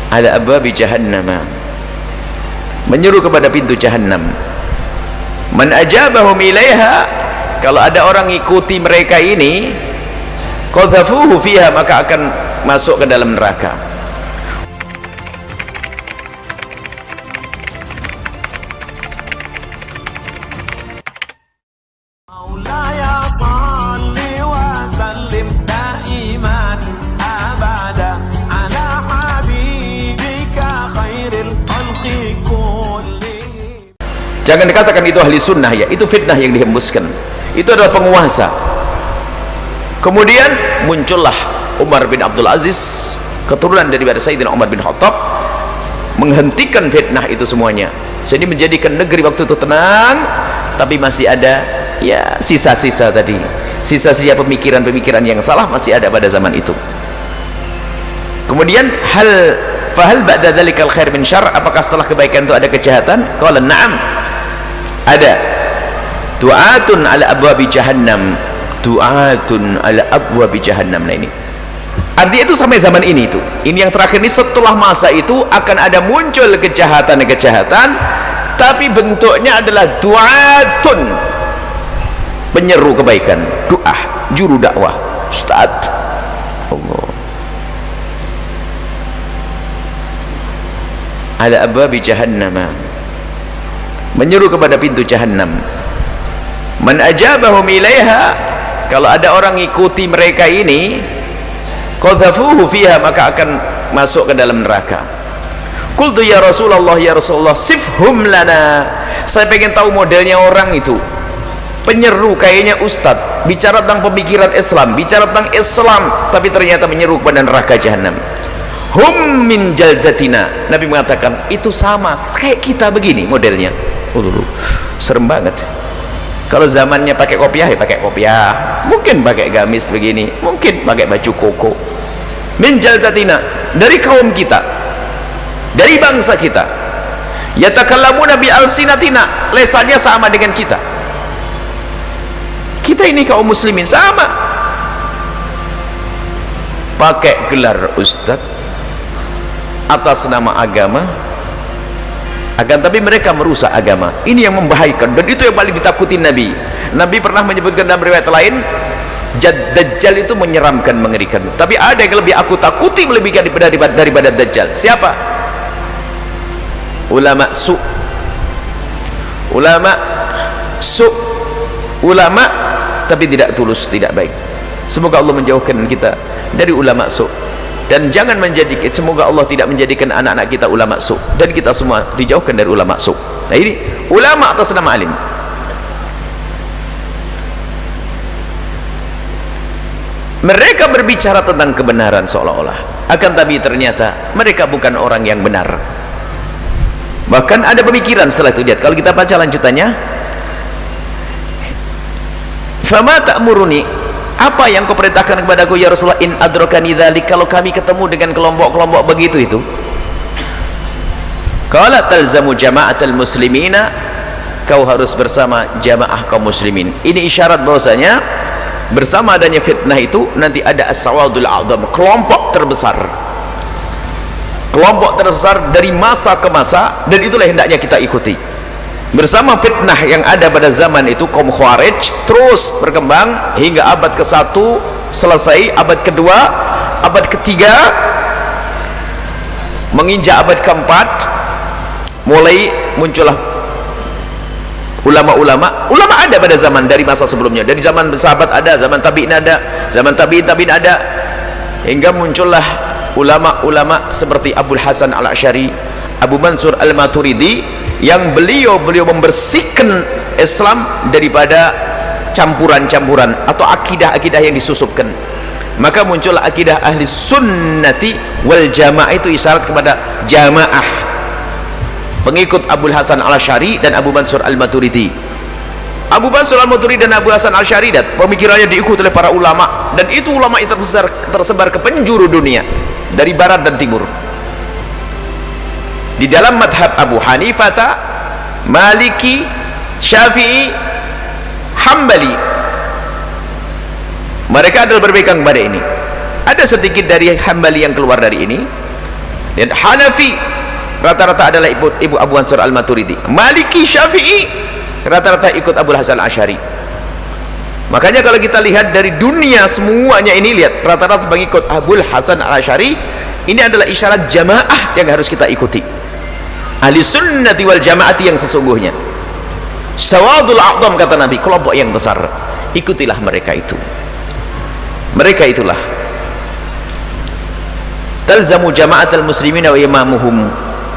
ala abwabi jahannam, menyeru kepada pintu jahannam. Man ajabahum ilaiha, kalau ada orang ikuti mereka ini, qadhafuhu fiha, maka akan masuk ke dalam neraka. Jangan dikatakan itu ahli sunnah, ya itu fitnah yang dihembuskan, itu adalah penguasa. Kemudian muncullah Umar bin Abdul Aziz, keturunan daripada Sayyidina Umar bin Khattab, menghentikan fitnah itu semuanya, sehingga menjadikan negeri waktu itu tenang. Tapi masih ada ya sisa-sisa tadi, sisa-sisa pemikiran-pemikiran yang salah masih ada pada zaman itu. Kemudian fahal ba'da dzalikal khair min syarr, apakah setelah kebaikan itu ada kejahatan? Qala na'am, ada. Du'atun ala abwabi jahannam, du'atun ala abwabi jahannam. Nah ini artinya itu sampai zaman ini, itu ini yang terakhir ini, setelah masa itu akan ada muncul kejahatan-kejahatan, tapi bentuknya adalah du'atun, penyeru kebaikan, du'ah, juru dakwah, ustadz. Allah. Ala abwabi jahannam, menyeru kepada pintu jahannam. Man ajabahum ilaiha, kalau ada orang ikuti mereka ini, qadhafuhu fiha, maka akan masuk ke dalam neraka. Qultu ya Rasulullah, ya Rasulullah, sifhum lana, saya pengen tahu modelnya orang itu, penyeru kayaknya ustadz, bicara tentang pemikiran Islam, bicara tentang Islam, tapi ternyata menyeru kepada neraka jahannam. Hum min jaldatina, Nabi mengatakan itu sama kayak kita begini modelnya. Serem banget. Kalau zamannya pakai kopiah, ya pakai kopiah, mungkin pakai gamis begini, mungkin pakai baju koko. Min jaldatina, dari kaum kita, dari bangsa kita. Yatakallamuna bi alsinatina, lesannya sama dengan kita. Kita ini kaum muslimin sama, pakai gelar ustadz atas nama agama, akan tapi mereka merusak agama. Ini yang membahayakan, dan itu yang paling ditakuti Nabi. Nabi pernah menyebutkan dalam riwayat lain, Dajjal itu menyeramkan, mengerikan, tapi ada yang lebih aku takuti melebihi daripada Dajjal. Siapa? Ulama su, ulama su, ulama tapi tidak tulus, tidak baik. Semoga Allah menjauhkan kita dari ulama su, dan jangan menjadikan, semoga Allah tidak menjadikan anak-anak kita ulama su, dan kita semua dijauhkan dari ulama su. Nah ini ulama atas nama alim. Mereka berbicara tentang kebenaran seolah-olah, akan tapi ternyata mereka bukan orang yang benar. Bahkan ada pemikiran setelah itu, lihat kalau kita baca lanjutannya, fama ta'muruni, apa yang kau perintahkan kepadaku ya Rasulullah, in adrakani dzalik, kalau kami ketemu dengan kelompok-kelompok begitu itu. Qala talzamu jama'atal muslimina, kau harus bersama jamaah kaum muslimin. Ini isyarat bahwasanya bersama adanya fitnah itu nanti ada as-sawadul a'zam, kelompok terbesar, kelompok terbesar dari masa ke masa, dan itulah yang hendaknya kita ikuti. Bersama fitnah yang ada pada zaman itu, kaum Khawarij terus berkembang hingga abad ke-1 selesai, abad kedua, abad ketiga, menginjak abad keempat, mulai muncullah ulama-ulama. Ulama ada pada zaman dari masa sebelumnya, dari zaman sahabat ada, zaman tabi'in ada, zaman tabi'in ada, hingga muncullah ulama-ulama seperti Abul Hasan Al-Asy'ari, Abu Mansur Al-Maturidi, yang beliau membersihkan Islam daripada campuran-campuran atau akidah-akidah yang disusupkan. Maka muncullah akidah ahli sunnati wal jamaah, itu isyarat kepada jamaah, pengikut Abul Hasan Al-Asy'ari dan Abu Mansur Al-Maturidi. Abu Mansur Al-Maturidi dan Abu Hasan Al-Asy'ari, pemikirannya diikuti oleh para ulama, dan itu ulama yang tersebar ke penjuru dunia, dari barat dan timur. Di dalam madhab Abu Hanifah, Maliki, Syafi'i, Hambali, mereka adalah berpegang pada ini. Ada sedikit dari Hambali yang keluar dari ini, Dan Hanafi rata-rata adalah ibu Abu Mansur Al-Maturidi. Maliki, Syafi'i rata-rata ikut Abu Hasan Al-Asy'ari. Makanya kalau kita lihat dari dunia semuanya ini, lihat rata-rata mengikut Abu Hasan Al-Asy'ari. Ini adalah isyarat jamaah yang harus kita ikuti, ahli sunnati wal jamaati yang sesungguhnya. Sawadul a'dham kata Nabi, kelompok yang besar, ikutilah mereka itu. Mereka itulah talzamu jama'atul muslimin wa imamuhum,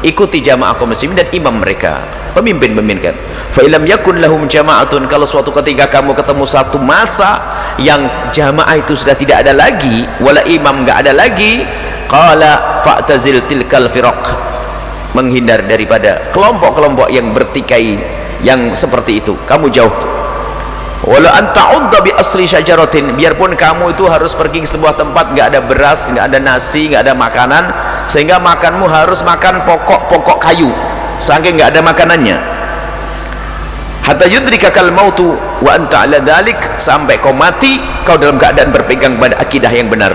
ikuti jamaah kaum muslimin dan imam mereka, pemimpin kan. Fa illam yakun lahum jama'atun, kalau suatu ketika kamu ketemu satu masa yang jamaah itu sudah tidak ada lagi, wala imam enggak ada lagi, qala fa'tazil tilkal firaq, menghindar daripada kelompok-kelompok yang bertikai yang seperti itu, kamu jauh. Wala anta'udda bi asli syajaratin, biarpun kamu itu harus pergi ke sebuah tempat nggak ada beras, nggak ada nasi, nggak ada makanan, sehingga makanmu harus makan pokok-pokok kayu, saking nggak ada makanannya. Hatta yudrikakal mautu wa anta ala dzalik, sampai kau mati kau dalam keadaan berpegang pada akidah yang benar.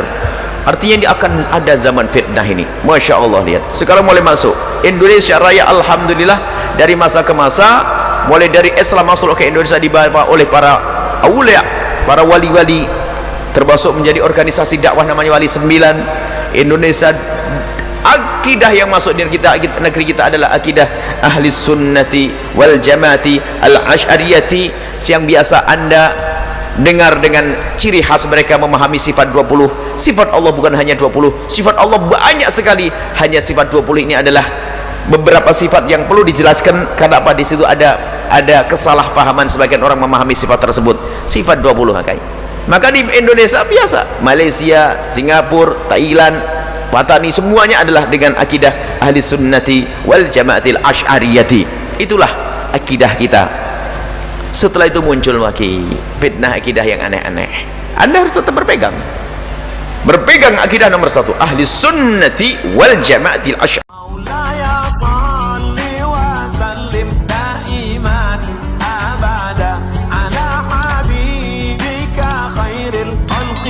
Artinya ini akan ada zaman fitnah ini. Masya Allah, lihat sekarang mulai masuk Indonesia Raya, alhamdulillah, dari masa ke masa, mulai dari Islam masuk ke Indonesia dibawa oleh para awliya, para wali-wali, termasuk menjadi organisasi dakwah namanya Wali 9 Indonesia. Akidah yang masuk di negeri kita adalah akidah ahli sunnati wal jamaati al-asy'ariyati, yang biasa anda dengar dengan ciri khas mereka memahami sifat 20. Sifat Allah bukan hanya 20, sifat Allah banyak sekali, hanya sifat 20 ini adalah beberapa sifat yang perlu dijelaskan. Kenapa di situ ada kesalahpahaman sebagian orang memahami sifat tersebut, sifat 20 maka di Indonesia biasa, Malaysia, Singapura, Thailand, Patani, semuanya adalah dengan akidah ahli sunnati wal jamaatil asy'ariyati. Itulah akidah kita. Setelah itu muncul lagi fitnah akidah yang aneh-aneh. Anda harus tetap berpegang akidah nomor 1, ahli sunnati wal jamaatil asy'ariyati. على حبيبك خير الخلق